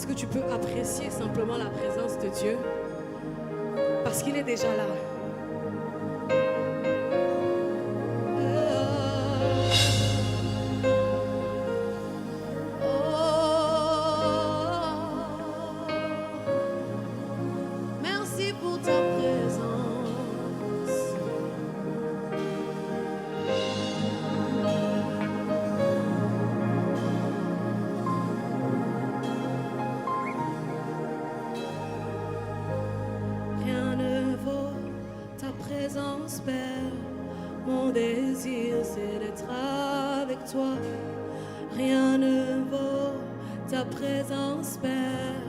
Est-ce que tu peux apprécier simplement la présence de Dieu? Parce qu'il est déjà là. Merci pour ta présence. Rien ne vaut ta présence, Père. Mon désir, c'est d'être avec toi. Rien ne vaut ta présence, Père.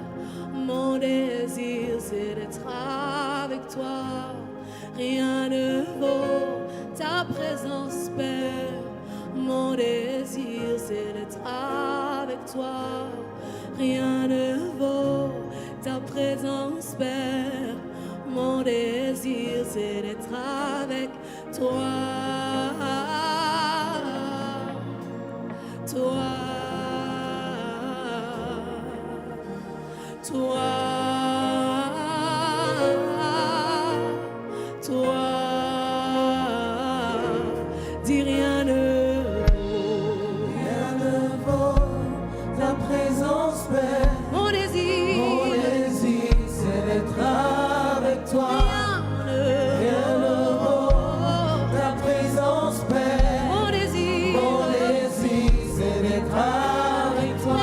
Mon désir, c'est d'être avec toi. Rien ne vaut ta présence, Père. Mon désir, c'est d'être avec toi. Rien ne vaut ta présence, Père. Mon désir, c'est d'être avec toi. Toi. Toi, toi, dis rien ne vaut ta présence, Père. Mon désir, c'est d'être avec toi. Rien ne vaut ta présence, Père. Mon désir, c'est d'être avec toi.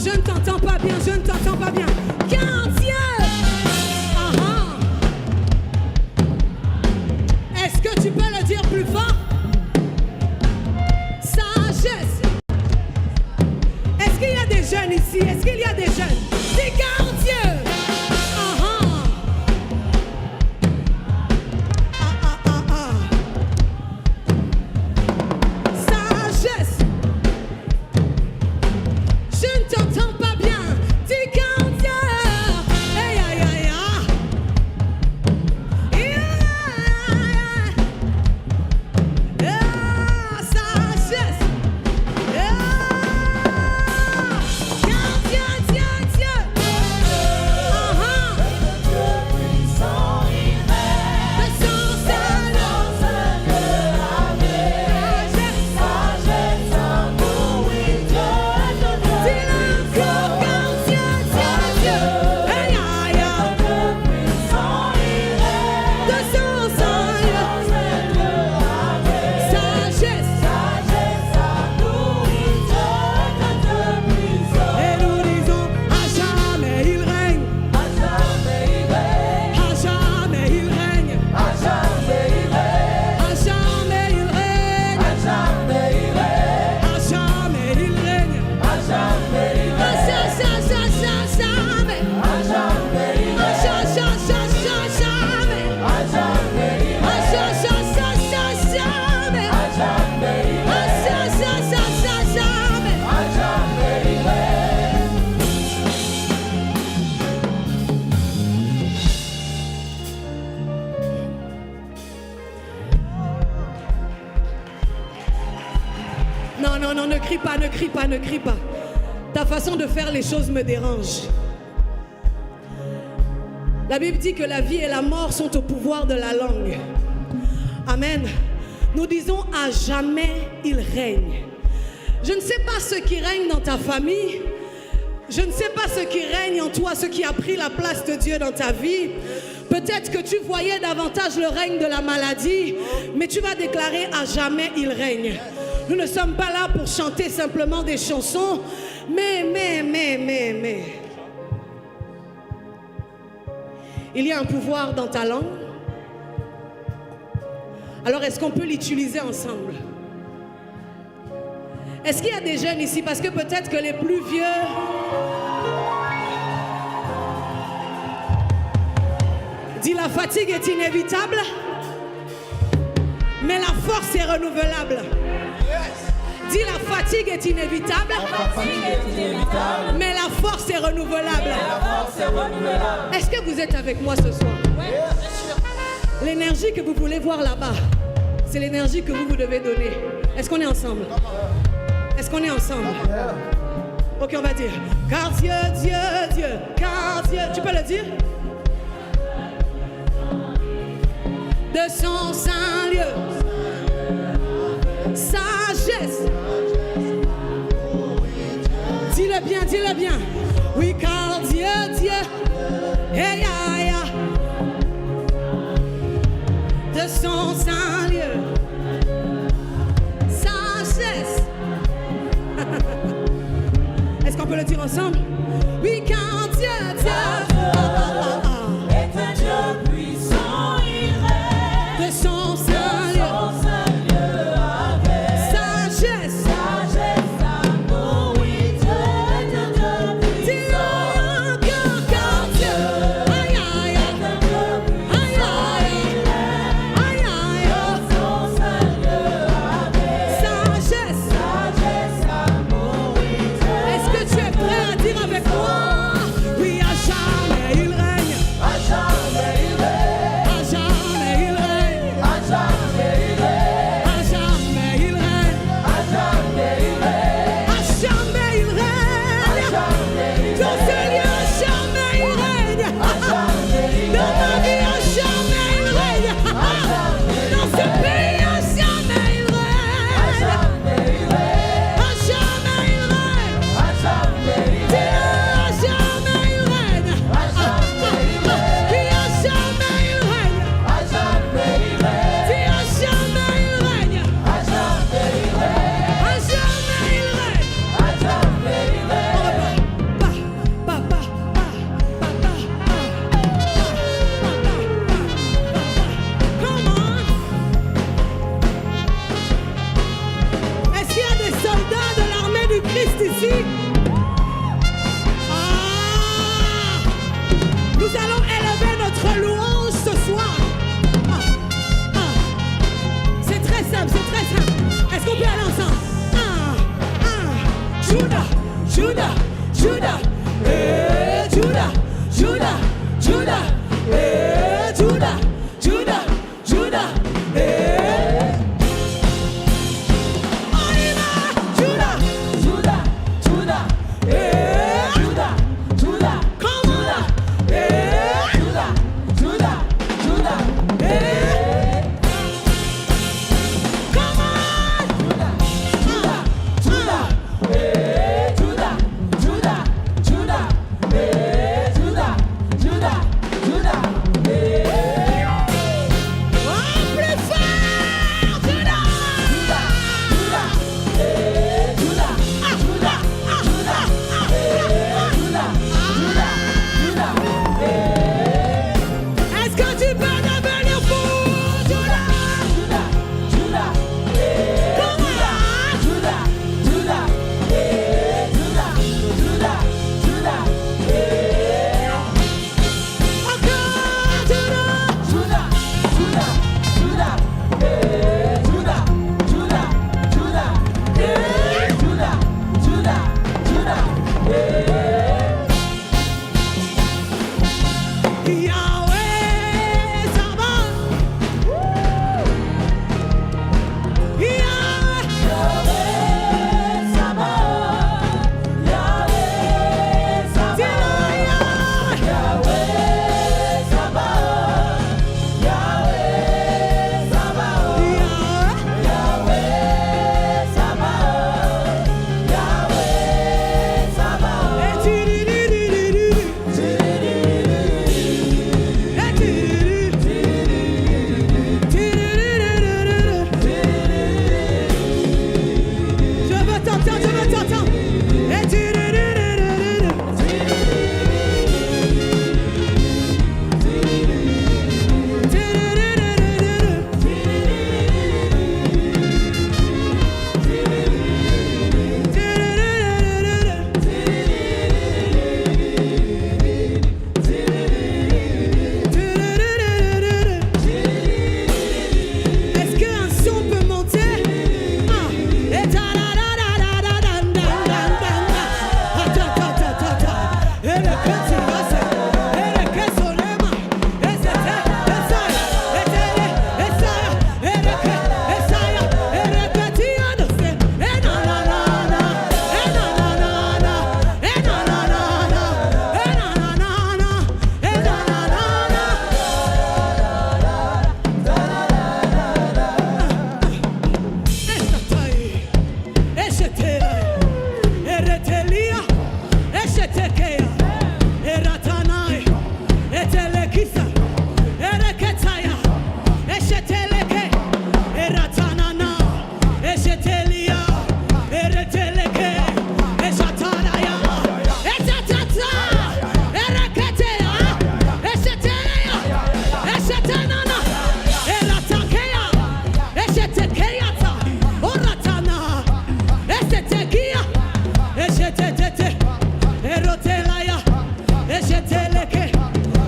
je ne t'entends pas bien, je ne t'entends pas bien. Car Dieu. Est-ce que tu peux le dire plus fort? Sagesse. Est-ce qu'il y a des jeunes ici? Est-ce qu'il y a des jeunes? Dis car Dieu. Sagesse. Je ne t'entends pas bien. Dis car Dieu. Aïe, aïe, aïe, aïe. Sagesse. Non, ne crie pas, ne crie pas, ne crie pas. Ta façon de faire les choses me dérange. La Bible dit que la vie et la mort sont au pouvoir de la langue. Amen. Nous disons à jamais il règne. Je ne sais pas ce qui règne dans ta famille. Je ne sais pas ce qui règne en toi, ce qui a pris la place de Dieu dans ta vie. Peut-être que tu voyais davantage le règne de la maladie, mais tu vas déclarer à jamais il règne. Nous ne sommes pas là pour chanter simplement des chansons, mais. Il y a un pouvoir dans ta langue. Alors est-ce qu'on peut l'utiliser ensemble? Est-ce qu'il y a des jeunes ici? Parce que peut-être que les plus vieux... Dis la fatigue est inévitable, mais la force est renouvelable. Dis la fatigue est inévitable, mais la force est renouvelable. Est-ce que vous êtes avec moi ce soir? L'énergie que vous voulez voir là-bas, c'est l'énergie que vous devez donner. Est-ce qu'on est ensemble? Est-ce qu'on est ensemble? Ok, on va dire. Car Dieu, Dieu, Dieu, car Dieu. Tu peux le dire? De son saint lieu. Sagesse. Dis-le bien, dis-le bien. Oui, car Dieu, Dieu. Hey, yeah, yeah. De son saint lieu. Sagesse. Est-ce qu'on peut le dire ensemble? Oui, car Dieu, Dieu. Est un Dieu puissant, il règne. De son saint lieu. Sagesse. Sagesse, amour, oui, Dieu est un Dieu puissant. Dis-le encore, car Dieu. Aïe, aïe, Est un Dieu puissant, il règne. aïe, aïe. De son saint lieu, Sagesse. sagesse, amour, oui, Dieu. Est-ce que tu es prêt à dire avec moi? Oui, à jamais. Eshetekea, Eratanai, Etelekisa, Ereketaya, Esheteleke, Eratanana, Eshetelia, Ereteleke, Eshataraya, Etatata, Ereketea, Eshetelia, Eshetanana, Eratakea, Eshetekeata, Oratana, Eshetekia, Eshetetete, Erotelaya, Esheteleke,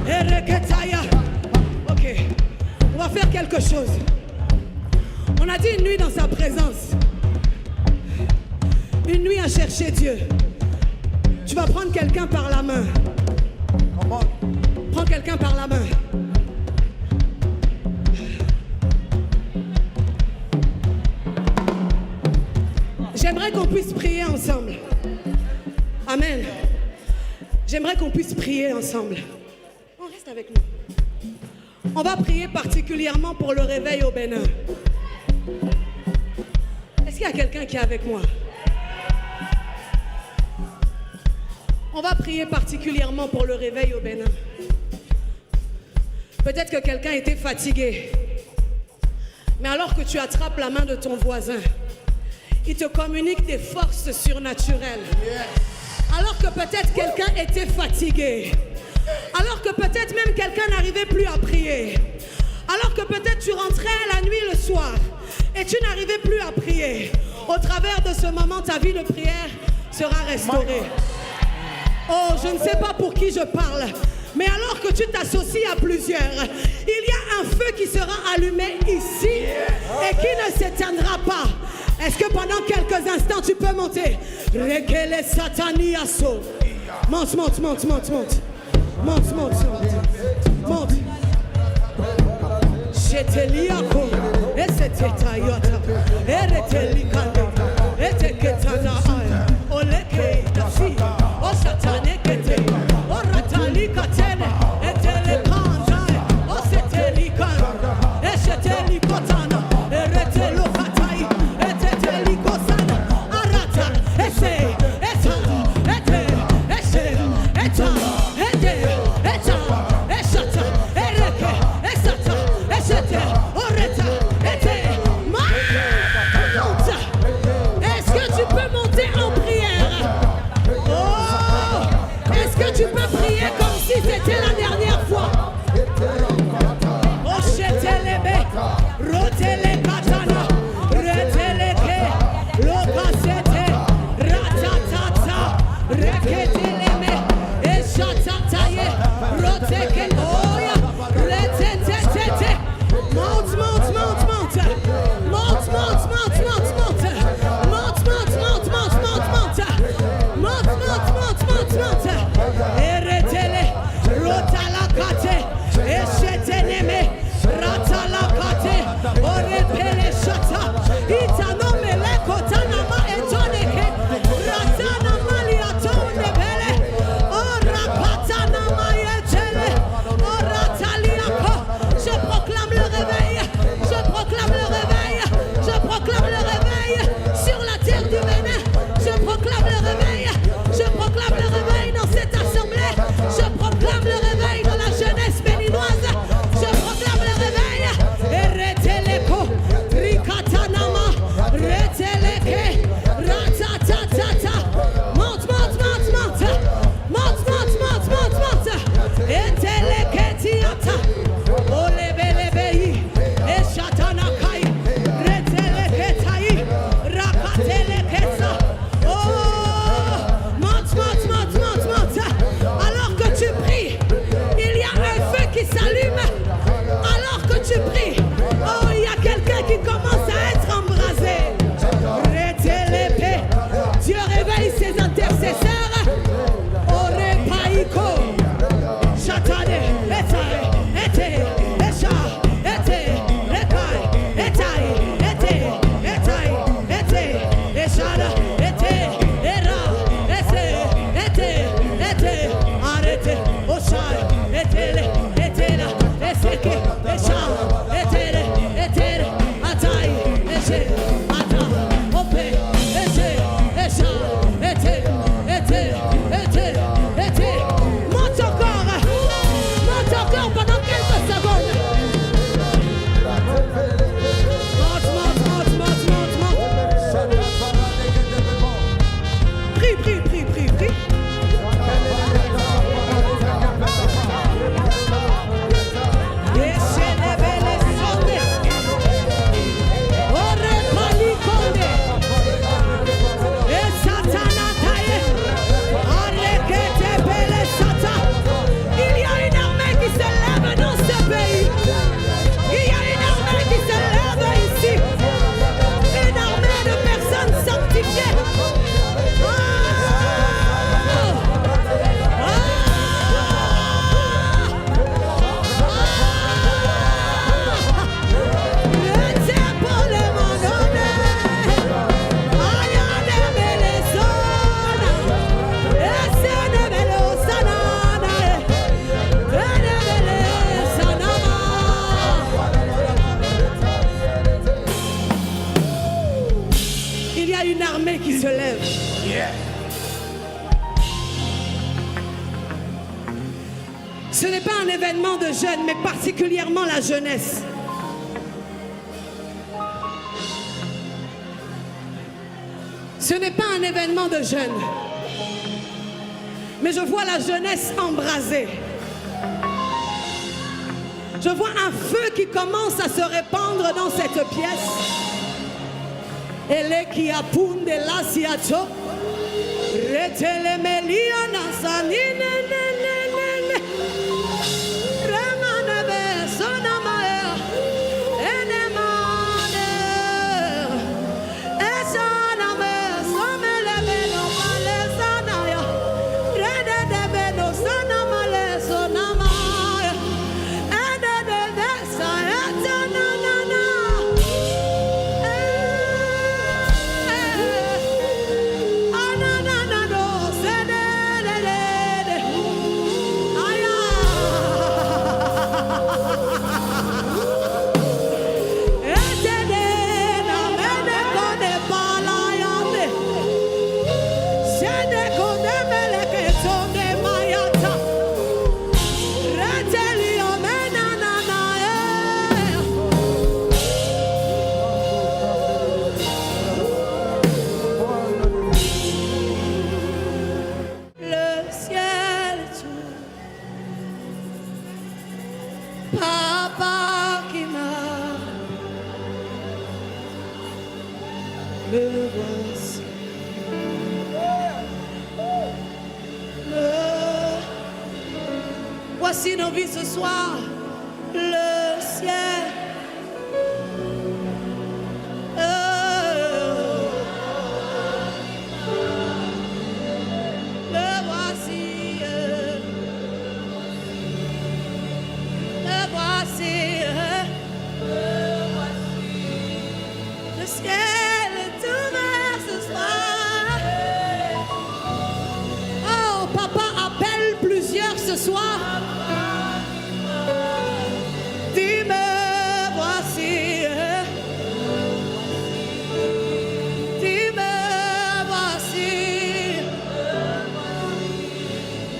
Ereketaya. Ok, on va faire quelque chose. On a dit une nuit dans sa présence. Une nuit à chercher Dieu. Tu vas prendre quelqu'un par la main. Prends quelqu'un par la main. J'aimerais qu'on puisse prier ensemble. Amen. J'aimerais qu'on puisse prier ensemble. On reste avec nous. On va prier particulièrement pour le réveil au Bénin. Est-ce qu'il y a quelqu'un qui est avec moi? On va prier particulièrement pour le réveil au Bénin. Peut-être que quelqu'un était fatigué. Mais alors que tu attrapes la main de ton voisin, il te communique des forces surnaturelles. Alors que peut-être quelqu'un était fatigué. Alors que peut-être même quelqu'un n'arrivait plus à prier. Alors que peut-être tu rentrais la nuit le soir et tu n'arrivais plus à prier. Au travers de ce moment, ta vie de prière sera restaurée. Oh, je ne sais pas pour qui je parle, mais alors que tu t'associes à plusieurs, il y a un feu qui sera allumé ici et qui ne s'éteindra pas. Est-ce que pendant quelques instants tu peux monter? Rekele sataniaso. Monte, monte, monte, monte, monte. Monte, monte, monte. Monte. Sheteliako. Esetetayota. Eretelikande. Eteketana aya. Oleke dasi. O satane kete. O ratali katene. Etelekandai. O setelikan. Eshetelikotana. Eretelokatai. Etetelikosana. Arata. Ese. Eta. Ete. Ese. Eta. Ete. Eta. Esata. Ereke. Esata. Esete. Oreta. Ete. Monte. Est-ce que tu peux monter en prière? Oh! Ce n'est pas un événement de jeunes, mais particulièrement la jeunesse. Ce n'est pas un événement de jeunes, mais je vois la jeunesse embrasée. Je vois un feu qui commence à se répandre dans cette pièce. Elle qui a punde la siacho. Retele meliana sanine ne ne ne ne. Remane be sonamaya. Enemane. Esaname somele beno male sanaya. Rede de beno sanamale sonamaya. Ede de desa etanana. Papa qui m'a, me voici. Voici nos vies ce soir, le ciel. Le voici. Le ciel est ouvert ce soir. Oh, papa appelle plusieurs ce soir. Dis-me voici. Dis-me voici.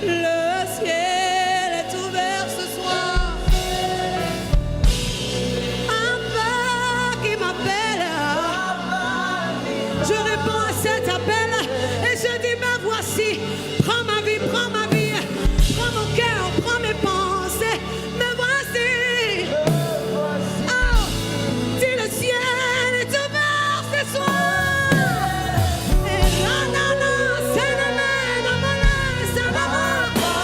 Le ciel est ouvert ce soir. Je réponds à cet appel et je dis, me voici, prends ma vie, prends mon cœur, prends mes pensées, me voici. Oh, dis le ciel est ouvert ce soir. Et là, c'est le même, c'est le même.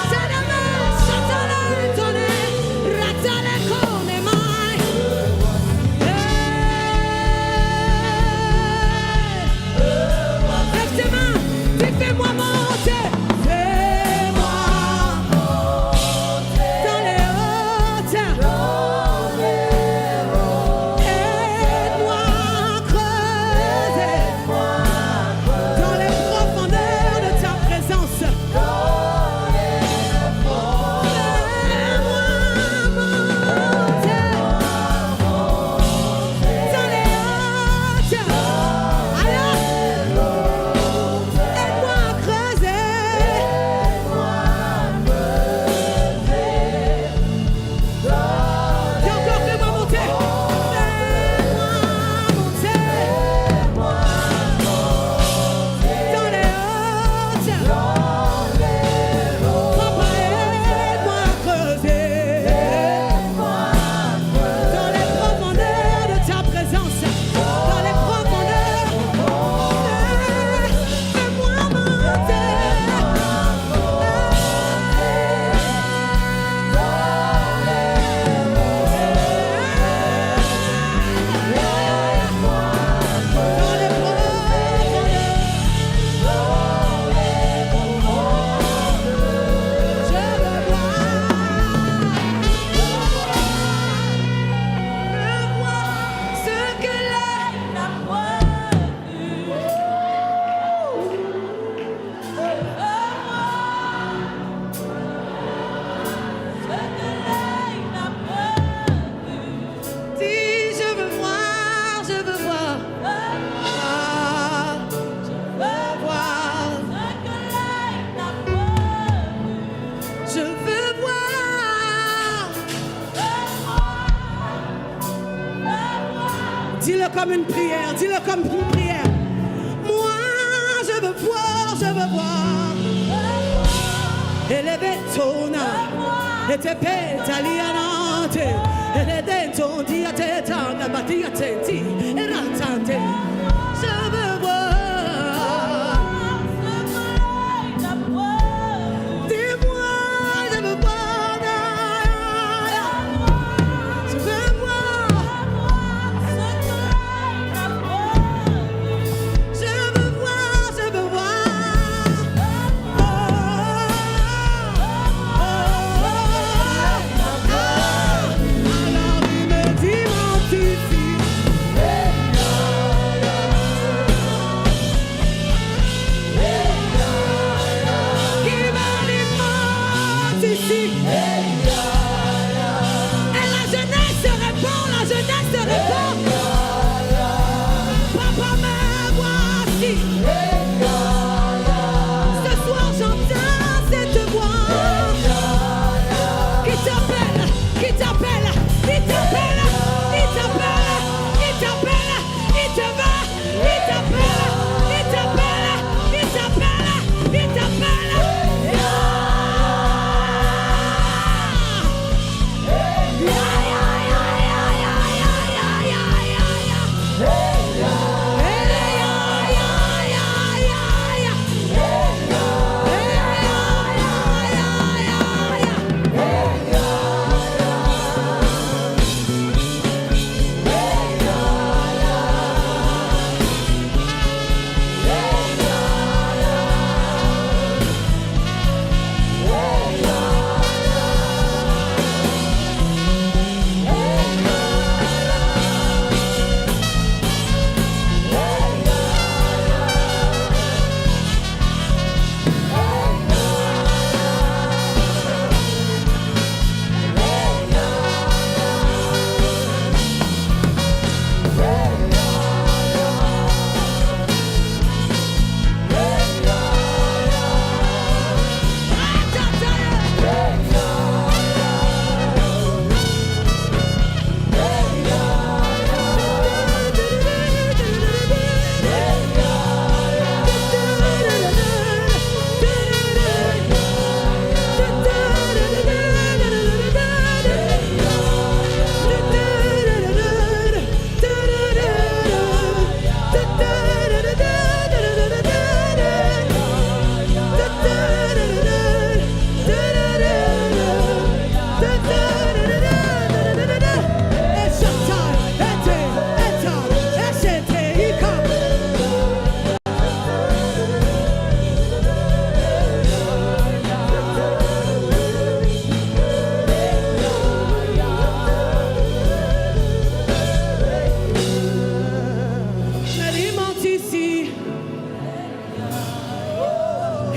comme une prière. Dis-le comme une prière. Moi, je veux voir, je veux voir. Eleve tona, ete petalianate, elede tondi ateta, nabati atenti, eratante. Je veux voir. Dis-moi, je veux voir. Je veux voir. Je veux voir, je veux voir. Alors il me dit m'identifie. Qui m'identifie. Et la jeunesse se répand, la jeunesse se répand. Papa, me voici. Ce soir j'entends cette voix qui t'appelle, qui t'appelle, qui t'appelle, qui t'appelle, qui t'appelle, qui te veut, qui t'appelle, qui t'appelle, qui t'appelle, qui t'appelle.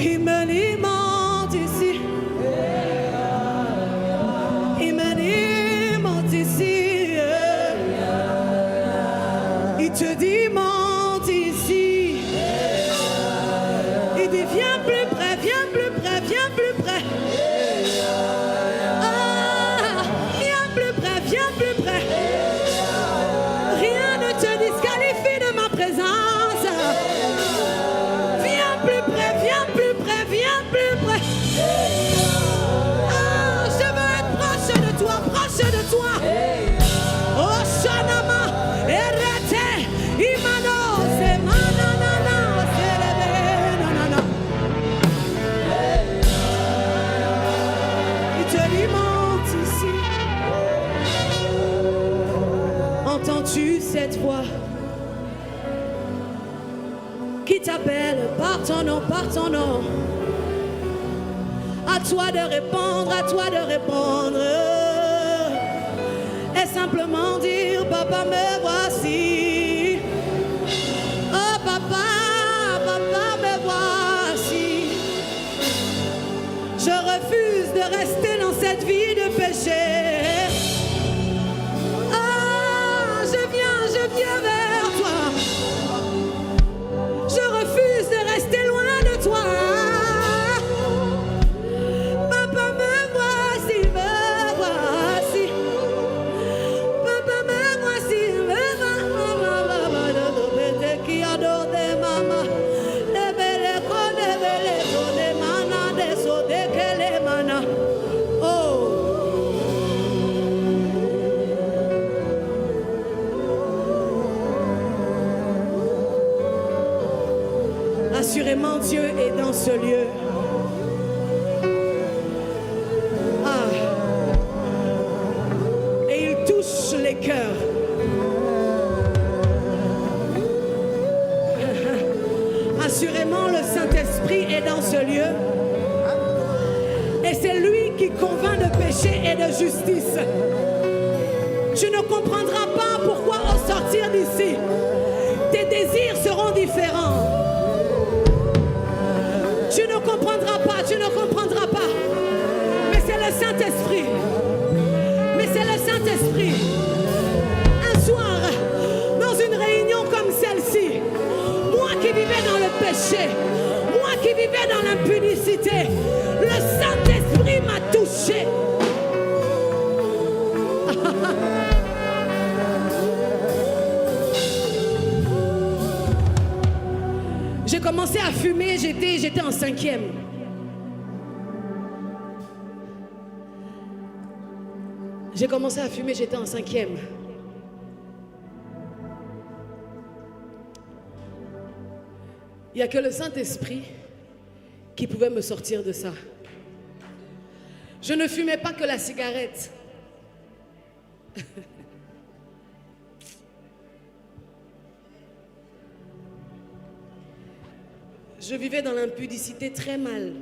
Il m'alimente ici. Il m'alimente ici. Il te dit monte ici. Il dit viens plus près, viens plus près, viens plus près. Ah, viens plus près, viens plus près. Rien ne te disqualifie de ma présence. Viens plus près, viens plus près, viens plus près. Ah, je veux être proche de toi, proche de toi. Oh, Shanama, Erete, Imano, c'est manana, c'est nanana. Il te alimente ici. Entends-tu cette voix qui t'appelle par ton nom, par ton nom? À toi de répondre, à toi de répondre. Et simplement dire, papa, me voici. Oh papa, papa, me voici. Je refuse de rester dans cette vie de péché. Ah, je viens vers toi. Je refuse de rester loin de toi. Papa, me voici, me voici. Papa, me voici, me voici. assurément Dieu est dans ce lieu. Ah. Et il touche les cœurs. Assurément, le Saint-Esprit est dans ce lieu. Et c'est lui qui convainc de péché et de justice. Tu ne comprendras pas pourquoi au sortir d'ici, tes désirs seront différents. Tu ne comprendras pas, tu ne comprendras pas. Mais c'est le Saint-Esprit. Mais c'est le Saint-Esprit. Un soir, dans une réunion comme celle-ci, moi qui vivais dans le péché, moi qui vivais dans l'impudicité, le Saint-Esprit m'a touché. J'ai commencé à fumer, j'étais en 5e. J'ai commencé à fumer, j'étais en 5e. Il n'y a que le Saint-Esprit qui pouvait me sortir de ça. Je ne fumais pas que la cigarette. Je vivais dans l'impudicité très mal.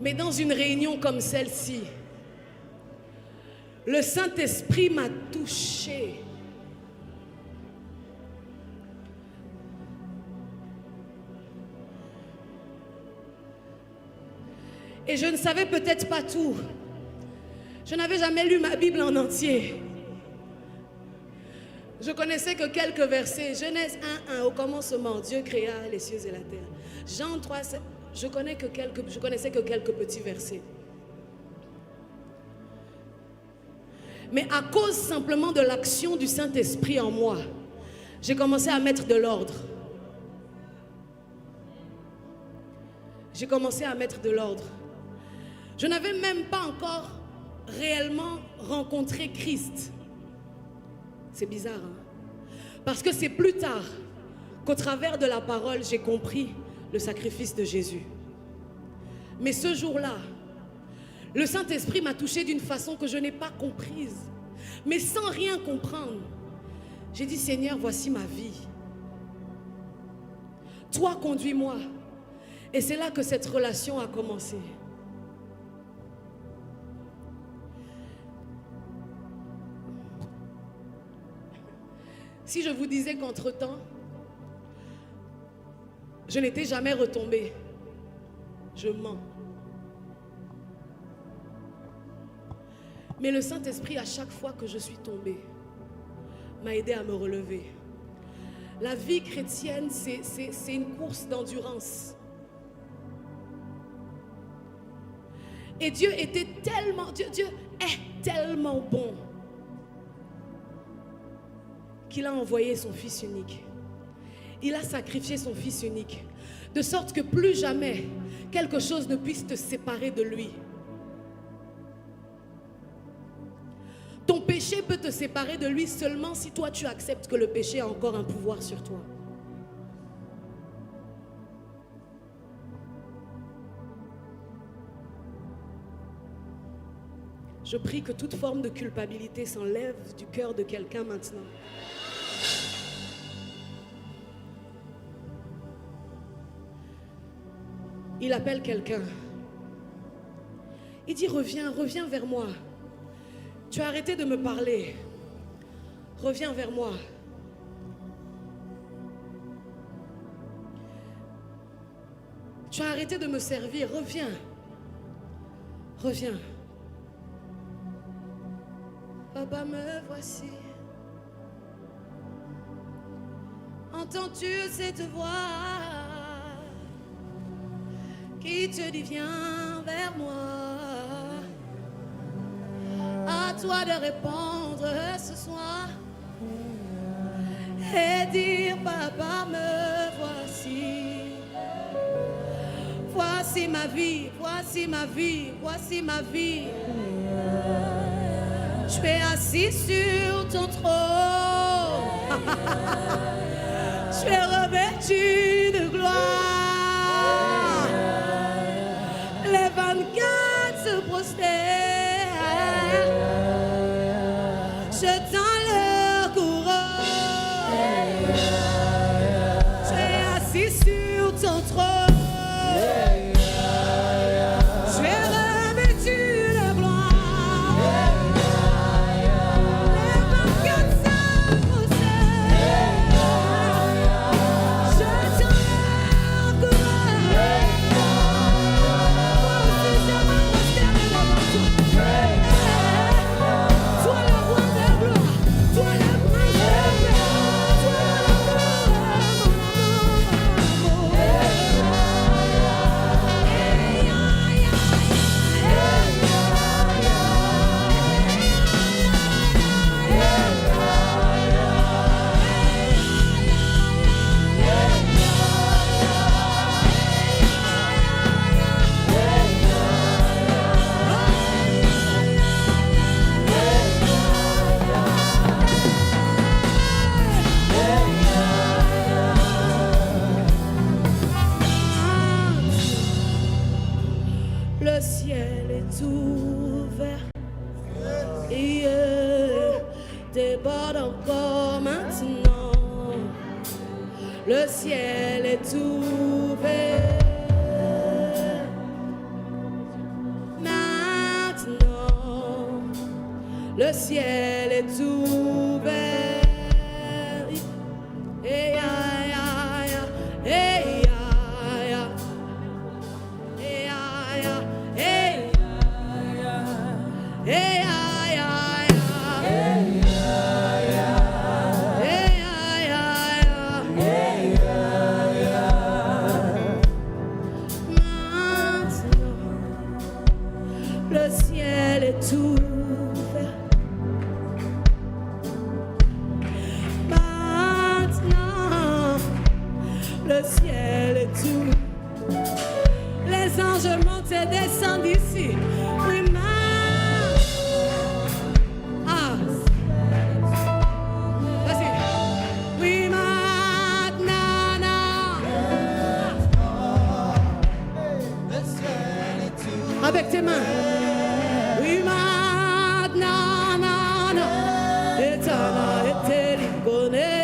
Mais dans une réunion comme celle-ci, le Saint-Esprit m'a touchée. Et je ne savais peut-être pas tout. Je n'avais jamais lu ma Bible en entier. Je connaissais que quelques versets. Genèse 1:1, au commencement, Dieu créa les cieux et la terre. Jean 3:7, je connaissais que quelques petits versets. Mais à cause simplement de l'action du Saint-Esprit en moi, j'ai commencé à mettre de l'ordre. J'ai commencé à mettre de l'ordre. Je n'avais même pas encore réellement rencontré Christ. C'est bizarre, hein? Parce que c'est plus tard qu'au travers de la parole, j'ai compris le sacrifice de Jésus. Mais ce jour-là, le Saint-Esprit m'a touché d'une façon que je n'ai pas comprise. Mais sans rien comprendre, j'ai dit, Seigneur, voici ma vie. Toi, conduis-moi. Et c'est là que cette relation a commencé. Si je vous disais qu'entre-temps, je n'étais jamais retombée, je mens. Mais le Saint-Esprit, à chaque fois que je suis tombée, m'a aidé à me relever. La vie chrétienne, c'est une course d'endurance. Et Dieu était tellement, Dieu est tellement bon qu'il a envoyé son Fils unique. Il a sacrifié son Fils unique, de sorte que plus jamais quelque chose ne puisse te séparer de lui. Ton péché peut te séparer de lui seulement si toi tu acceptes que le péché a encore un pouvoir sur toi. Je prie que toute forme de culpabilité s'enlève du cœur de quelqu'un maintenant. Il appelle quelqu'un. Il dit, reviens vers moi. Tu as arrêté de me parler. Reviens vers moi. Tu as arrêté de me servir. Reviens. Reviens. Papa, me voici. Entends-tu cette voix qui te dit viens vers moi? À toi de répondre ce soir et dire papa, me voici. Voici ma vie, voici ma vie, voici ma vie. Tu es assis sur ton trône. Tu es revêtu de gloire. Les 24 se prosternent, jetant leur couronne. Tu es assis sur ton trône. Tu es revêtu de gloire. Les 24 se prosternent, jetant leur couronne. Moi aussi je me prosterne devant toi. Toi le roi de gloire, toi le prince de paix, toi le ciel est ouvert et déborde encore maintenant. Le ciel est ouvert maintenant. Le ciel est ouvert. Et aïe, aïe, aïe, aïe, aïe. Le ciel est ouvert. Maintenant, le ciel est ouvert. Les anges montent et descendent ici. Oui, vas-y. Oui, maintenant. Avec tes mains. Oui, maintenant, non, non. Éternel, éternel, connaît.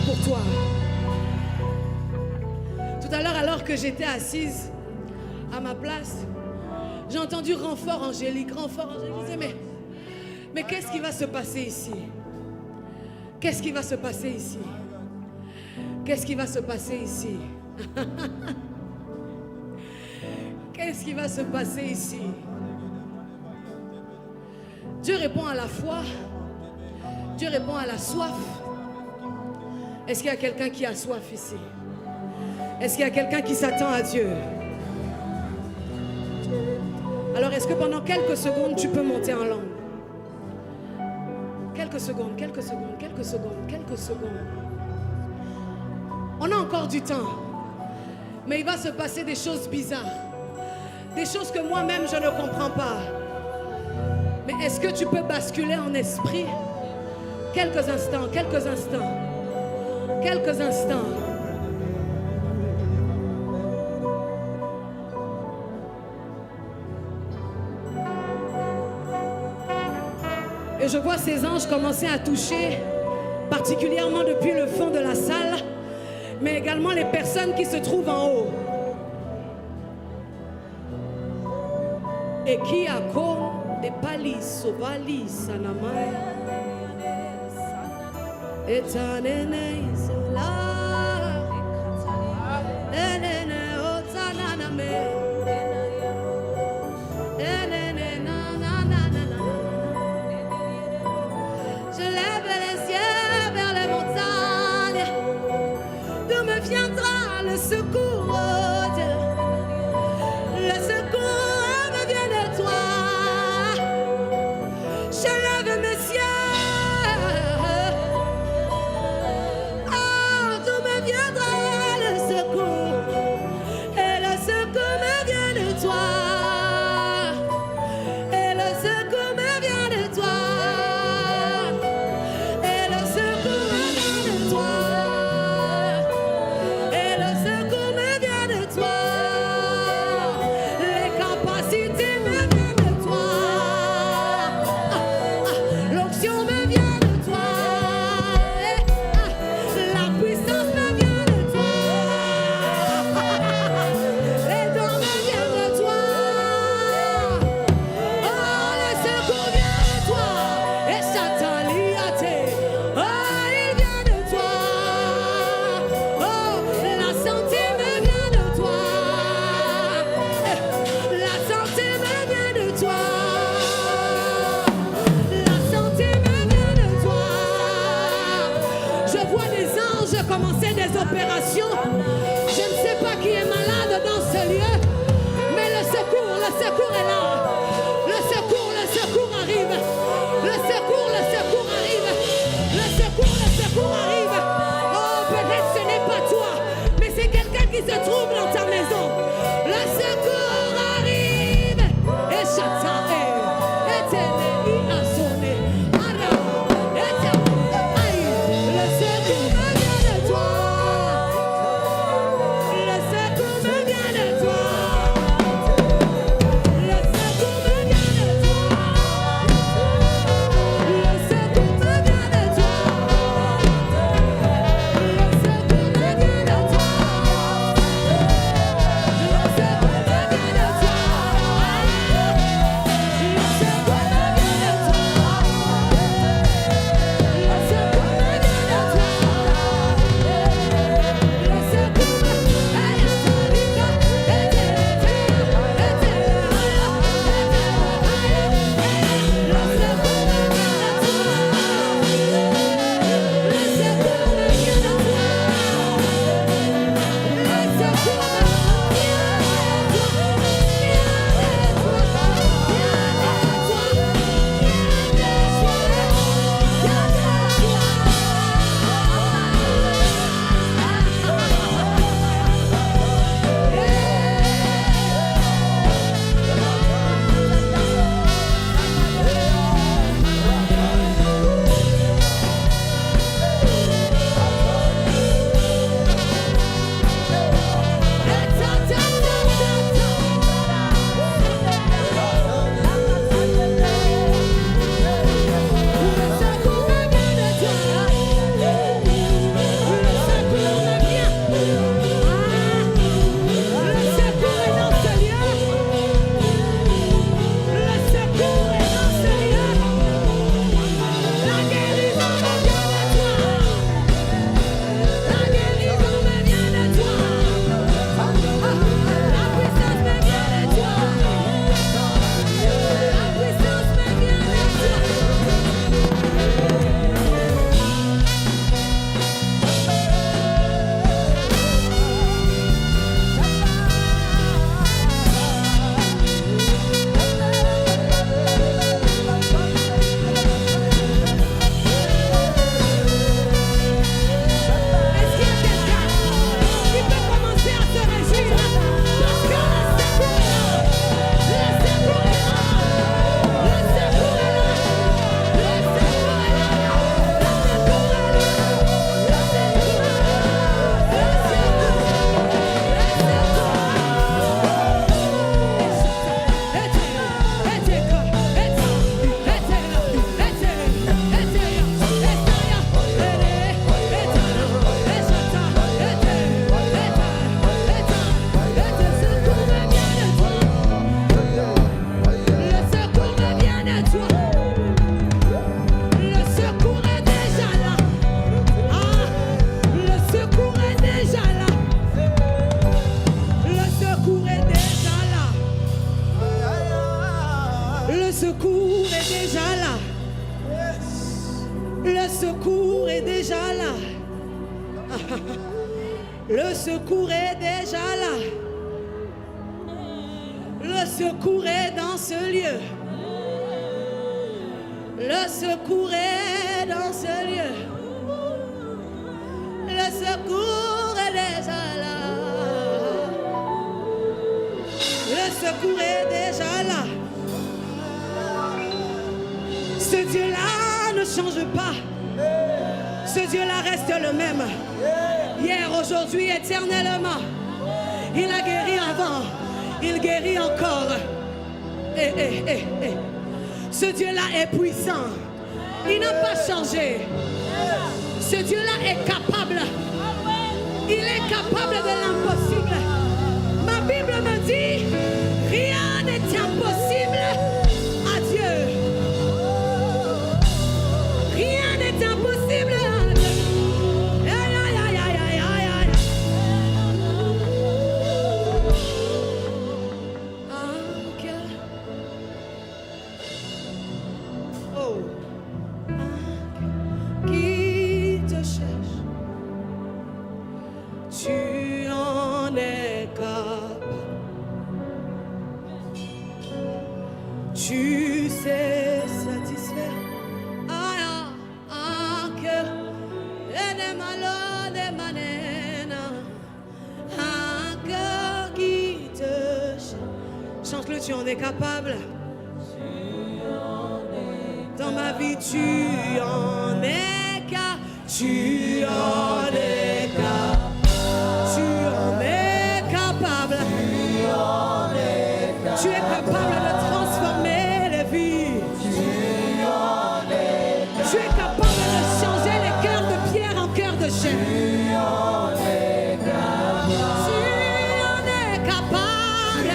Pour toi. Tout à l'heure, alors que j'étais assise à ma place, j'ai entendu renfort angélique. Je disais, mais qu'est-ce qui va se passer ici? Qu'est-ce qui va se passer ici? Qu'est-ce qui va se passer ici? Qu'est-ce qui va se passer ici? Dieu répond à la foi. Dieu répond à la soif. Est-ce qu'il y a quelqu'un qui a soif ici? Est-ce qu'il y a quelqu'un qui s'attend à Dieu? Alors, est-ce que pendant quelques secondes, tu peux monter en langue? Quelques secondes, quelques secondes, quelques secondes, quelques secondes. On a encore du temps. Mais il va se passer des choses bizarres. Des choses que moi-même, je ne comprends pas. Mais est-ce que tu peux basculer en esprit? Quelques instants, quelques instants. Quelques instants. Et je vois ces anges commencer à toucher, particulièrement depuis le fond de la salle, mais également les personnes qui se trouvent en haut. Et qui a comme des palis, ovalis, sanamai, et tanene isola, enene otananame, enene nananana. Je lève les cieux vers les montagnes, d'où me viendra le secours, oh Dieu. Le secours me vient de toi. Je lève mes cieux. Oh, d'où me viendra le secours? Et le secours me vient de toi. Et le secours me vient de toi. Et le secours me vient de toi. Et le secours me vient de toi. Les capacités me viennent de toi. L'onction me vient de toi. La puissance me vient de toi. Les dons me viennent de toi. secours est déjà là. Le secours est déjà là. Le secours est déjà là. Le secours est dans ce lieu. Le secours est dans ce lieu. Le secours est déjà là. Le secours est déjà là. Ce Dieu-là ne change pas. Ce Dieu-là reste le même. Hier, aujourd'hui, éternellement. Il a guéri avant. Il guérit encore. Ce Dieu-là est puissant. Il n'a pas changé. Ce Dieu-là est capable. Il est capable de l'impossible. Ma Bible me dit, rien n'est impossible à Dieu. Rien n'est impossible à Dieu. Aïe, aïe, aïe, aïe, aïe, aïe, aïe. Un cœur. Oh. Un cœur qui te cherche. Tu en es capable. Tu sais satisfaire. Un cœur. Un cœur qui te cherche. Chante-le, tu en es capable. Dans ma vie, tu en es capable. Tu en es capable. Tu en es capable. Tu es capable de transformer les vies. Tu es capable de changer les cœurs de pierre en cœurs de chair. Tu en es capable. Tu en es capable.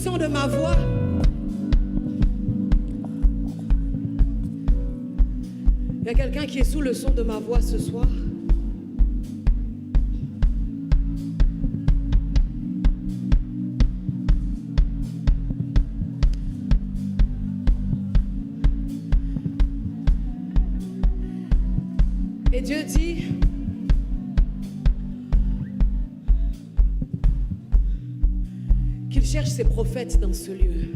son de ma voix. Il y a quelqu'un qui est sous le son de ma voix ce soir. Et Dieu dit, qu'il cherche ses prophètes dans ce lieu.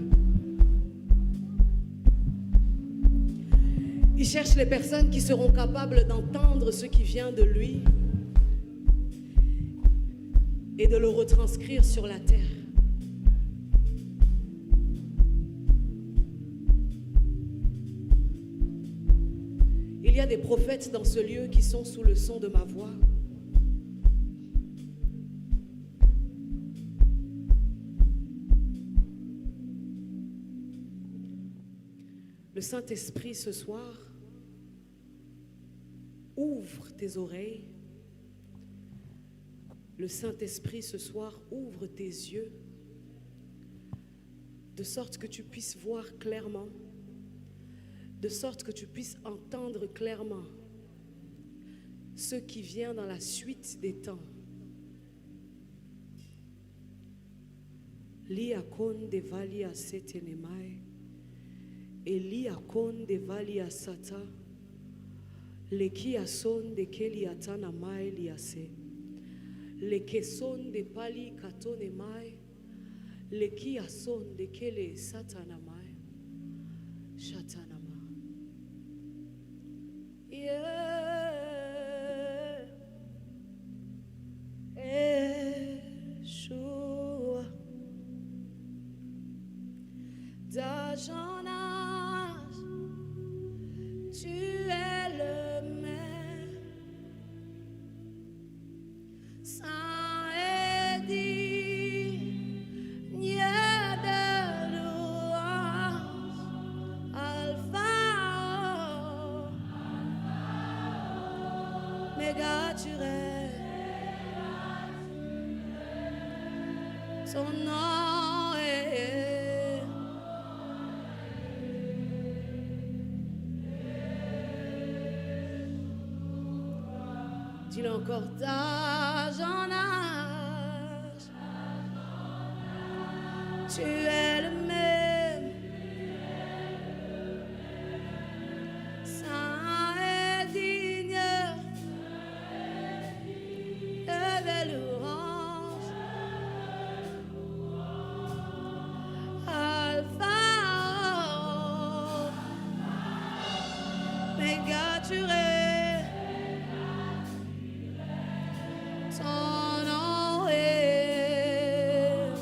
Il cherche les personnes qui seront capables d'entendre ce qui vient de lui et de le retranscrire sur la terre. Il y a des prophètes dans ce lieu qui sont sous le son de ma voix. Le Saint-Esprit ce soir ouvre tes oreilles. Le Saint-Esprit ce soir ouvre tes yeux de sorte que tu puisses voir clairement, de sorte que tu puisses entendre clairement ce qui vient dans la suite des temps. Lia konde valia setenemai, Elia konde valia sata, Lekia son de keliatana mai liase, Leke son de pali katone mai, Lekia son de kele satana mai, Shatana. Yeshua, dans ton âge, tu es le même, saint et digne de louange, Alpha, Méga, tu règnes, ton nom est dis-le encore, d'âge en âge, tu es le même, saint et digne de louange, Alpha, Méga, tu règnes. Ton nom est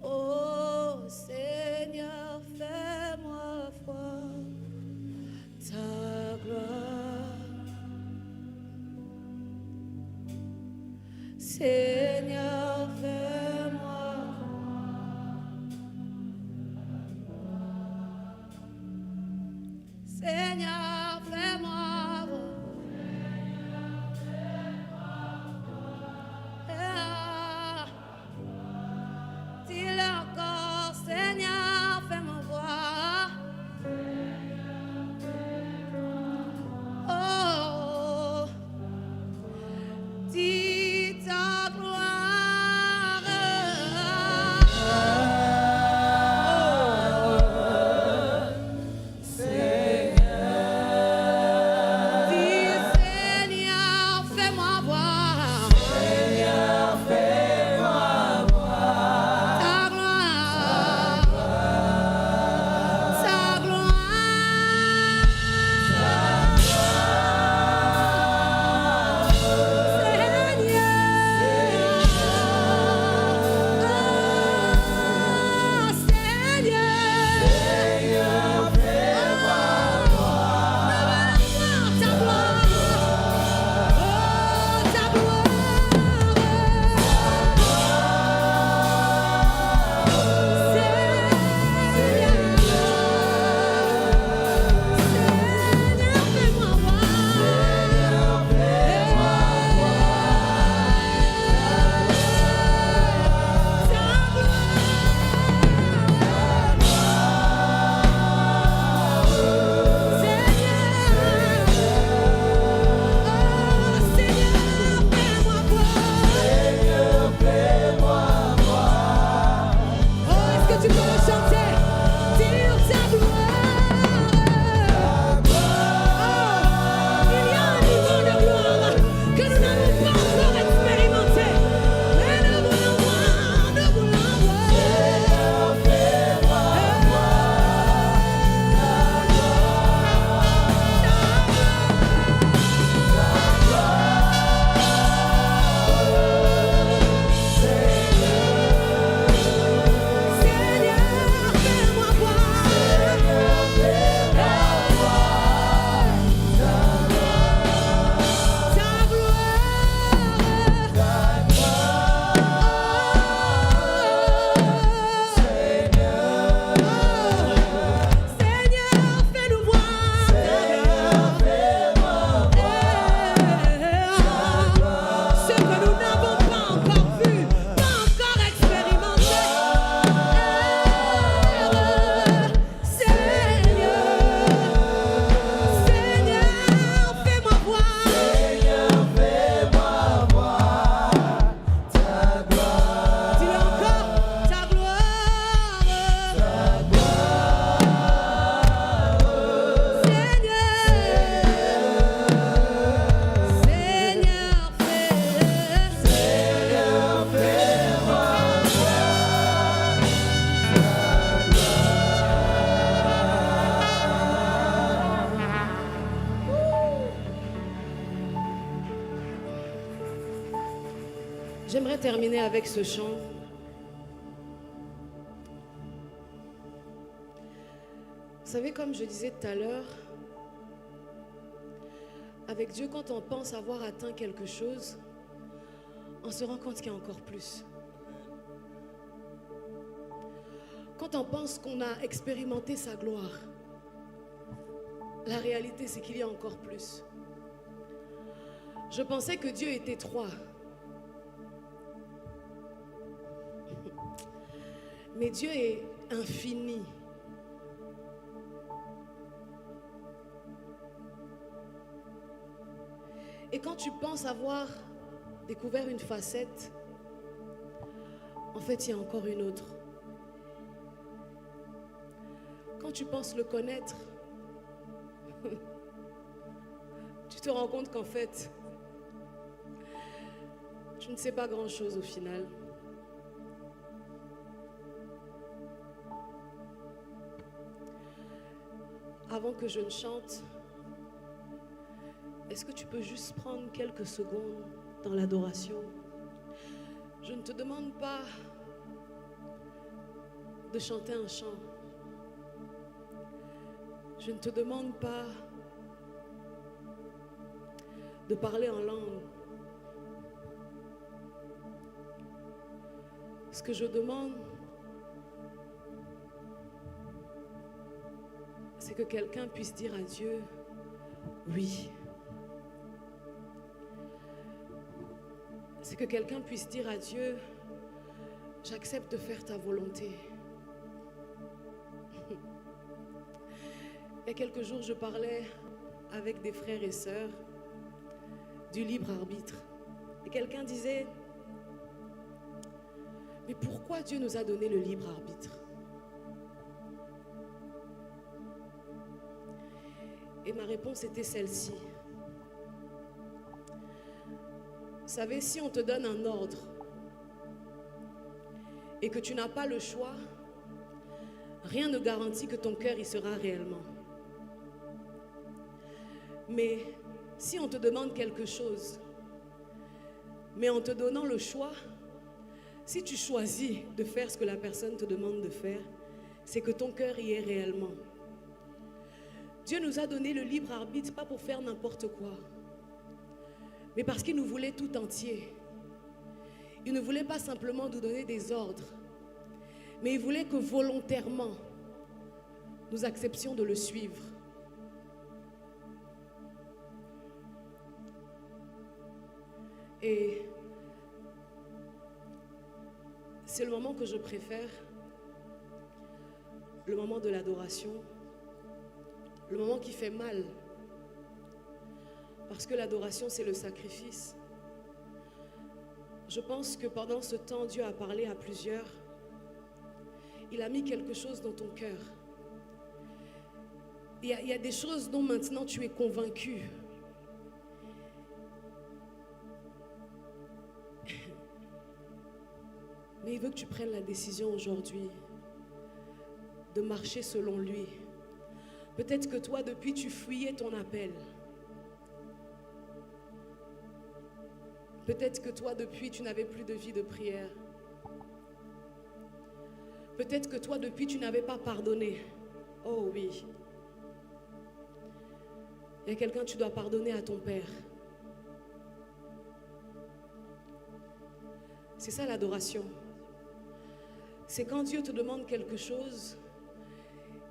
oh Seigneur, fais-moi voir ta gloire. Seigneur, fais-moi Seigneur, fais-moi voir. Dis-le encore, Seigneur, fais-moi voir. Oh, dis ta gloire. Seigneur. J'aimerais terminer avec ce chant. Vous savez, comme je disais tout à l'heure, avec Dieu, quand on pense avoir atteint quelque chose, on se rend compte qu'il y a encore plus. Quand on pense qu'on a expérimenté sa gloire, la réalité c'est qu'il y a encore plus. Je pensais que Dieu était trois. Mais Dieu est infini. Et quand tu penses avoir découvert une facette, en fait, il y a encore une autre. Quand tu penses le connaître, tu te rends compte qu'en fait, tu ne sais pas grand-chose au final. Avant que je ne chante, est-ce que tu peux juste prendre quelques secondes dans l'adoration? Je ne te demande pas de chanter un chant. Je ne te demande pas de parler en langue. Ce que je demande, c'est que quelqu'un puisse dire à Dieu, oui. C'est que quelqu'un puisse dire à Dieu, j'accepte de faire ta volonté. Il y a quelques jours, je parlais avec des frères et sœurs du libre arbitre. Et quelqu'un disait, mais pourquoi Dieu nous a donné le libre arbitre? Et ma réponse était celle-ci. Vous savez, si on te donne un ordre et que tu n'as pas le choix, rien ne garantit que ton cœur y sera réellement. Mais si on te demande quelque chose, mais en te donnant le choix, si tu choisis de faire ce que la personne te demande de faire, c'est que ton cœur y est réellement. Dieu nous a donné le libre arbitre, pas pour faire n'importe quoi, mais parce qu'il nous voulait tout entier. Il ne voulait pas simplement nous donner des ordres, mais il voulait que volontairement, nous acceptions de le suivre. Et c'est le moment que je préfère, le moment de l'adoration, le moment qui fait mal. Parce que l'adoration, c'est le sacrifice. Je pense que pendant ce temps, Dieu a parlé à plusieurs. Il a mis quelque chose dans ton cœur. Il y a des choses dont maintenant tu es convaincu. Mais il veut que tu prennes la décision aujourd'hui de marcher selon lui. Peut-être que toi, depuis, tu fuyais ton appel. Peut-être que toi, depuis, tu n'avais plus de vie de prière. Peut-être que toi, depuis, tu n'avais pas pardonné. Oh oui. Il y a quelqu'un, tu dois pardonner à ton père. C'est ça l'adoration. C'est quand Dieu te demande quelque chose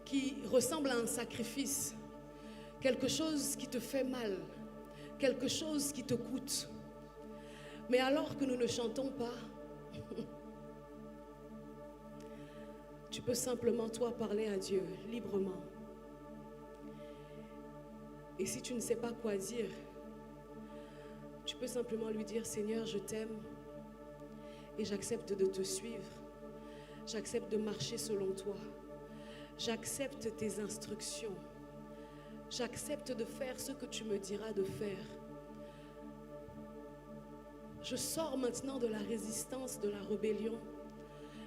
qui ressemble à un sacrifice, quelque chose qui te fait mal, quelque chose qui te coûte. Mais alors que nous ne chantons pas, tu peux simplement, toi, parler à Dieu librement. Et si tu ne sais pas quoi dire, tu peux simplement lui dire, Seigneur, je t'aime et j'accepte de te suivre. J'accepte de marcher selon toi. J'accepte tes instructions. J'accepte de faire ce que tu me diras de faire. Je sors maintenant de la résistance, de la rébellion,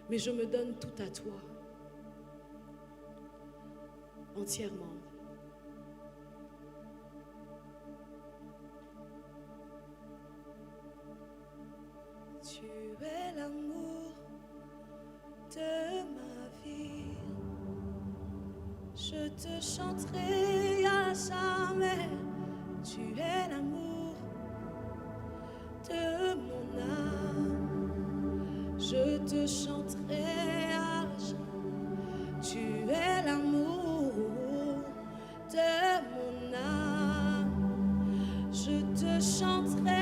mais je me donne tout à toi, entièrement. Tu chanterai à jamais. Tu es l'amour de mon âme. Je te chanterai à jamais. Tu es l'amour de mon âme. Je te chanterai